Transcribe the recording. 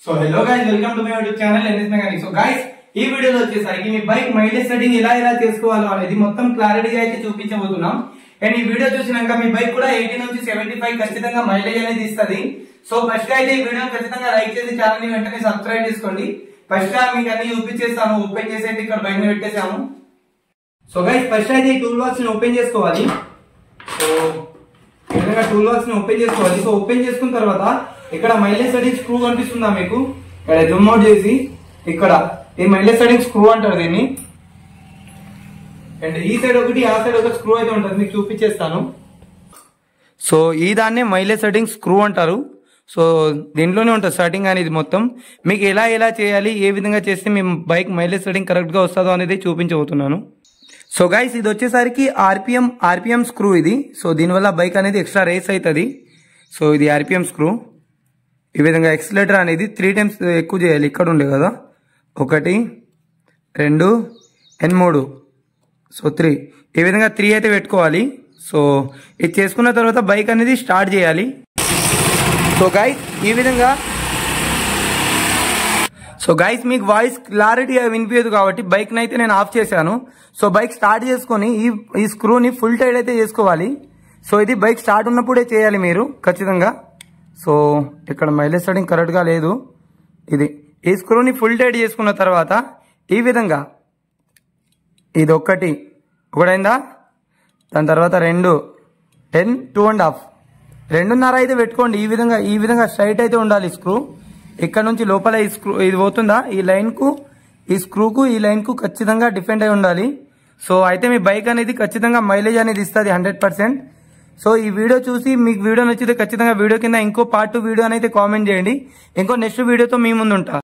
So hello guys, welcome to my YouTube channel NS Mechanic. So guys, ఈ వీడియోలో వచ్చేసరికి మీ bike mileage setting ఎలా చేసుకోవాలో అనేది మొత్తం క్లారిటీగా అయితే చూపించబోతున్నాం. అండ్ ఈ వీడియో చూసినాక మీ బైక్ కూడా 80 నుంచి 75 ఖచ్చితంగా మైలేజ్ అనేది ఇస్తుంది. సో ఫస్ట్ గా అయితే ఈ వీడియో ఖచ్చితంగా లైక్ చేసి ఛానల్ ని వెంటనే సబ్స్క్రైబ్ చేసుకోండి. ఫస్ట్ గా మీకు అన్ని చూపించేస్తాను. ఓపెన్ చేసి అయితే ఇక్కడ బయట పెట్టేసాము. సో గైస్, ఫస్ట్ అయితే ఈ టూల్ బాక్స్ ని ఓపెన్ చేసుకోవాలి. సో ఈ విధంగా టూల్ బాక్స్ ని ఓపెన్ చేసుకోవాలి. సో ఓపెన్ చేసుకున్న తర్వాత ఇక్కడ మైలేజ్ సెట్టింగ్ స్క్రూ కనిపిస్తుందా మీకు? ఇక్కడ జూమ్ అవుట్ చేసి ఇక్కడ ఈ మైలేజ్ సెట్టింగ్ స్క్రూ అంటారు దీన్ని. అండ్ ఈ సైడ్ ఒకటి ఆ సైడ్ ఒక స్క్రూ అయితే ఉంటుంది, మీకు చూపించేస్తాను. సో ఈ దాన్ని మైలేజ్ సెట్టింగ్ స్క్రూ అంటారు. సో దీంట్లోనే ఉంటుంది సెట్టింగ్ అనేది మొత్తం. మీకు ఎలా చేయాలి, ఏ విధంగా చేస్తే మీ బైక్ మైలేజ్ సెట్టింగ్ కరెక్ట్ గా వస్తుందో అనేది చూపించబోతున్నాను. సో గైస్, ఇది వచ్చేసరికి ఆర్పిఎం స్క్రూ ఇది. సో దీనివల్ల బైక్ అనేది ఎక్స్ట్రా రేస్ అవుతుంది. సో ఇది ఆర్పిఎం స్క్రూ. ఈ విధంగా ఎక్సిలేటర్ అనేది 3 times ఎక్కువ చేయాలి. ఇక్కడ ఉండే కదా 1 2 and 3. సో 3 ఈ విధంగా 3 అయితే పెట్టుకోవాలి. సో ఇది చేసుకున్న తర్వాత బైక్ అనేది స్టార్ట్ చేయాలి. సో గైస్, ఈ విధంగా మీకు వాయిస్ క్లారిటీగా వినిపించదు కాబట్టి బైక్ అయితే నేను ఆఫ్ చేశాను. సో బైక్ స్టార్ట్ చేసుకొని ఈ స్క్రూని ఫుల్ టైట్ అయితే చేసుకోవాలి. సో ఇది బైక్ స్టార్ట్ ఉన్నప్పుడే చేయాలి మీరు ఖచ్చితంగా. సో ఇక్కడ మైలేజ్ సెట్టింగ్ కరెక్ట్ గా లేదు. ఈ స్క్రూని ఫుల్ టైట్ చేసుకున్న తర్వాత ఈ విధంగా ఇది ఒకటైందా, దాని తర్వాత 2 10 2.5 2.5 అయితే పెట్టుకోండి. ఈ విధంగా స్ట్రైట్ అయితే ఉండాలి స్క్రూ. ఇక్కడ నుంచి లోపల ఈ స్క్రూ ఇది పోతుందా, ఈ లైన్ కు ఈ స్క్రూకు ఈ లైన్ కు ఖచ్చితంగా డిఫెండ్ అయి ఉండాలి. సో అయితే మీ బైక్ అనేది ఖచ్చితంగా మైలేజ్ అనేది ఇస్తుంది 100%. సో ఈ వీడియో చూసి మీకు వీడియో నచ్చితే ఖచ్చితంగా వీడియో కింద ఇంకో పార్ట్ 2 వీడియో అయితే కామెంట్ చేయండి. ఇంకో నెక్స్ట్ వీడియోతో మీ ముందు ఉంటా.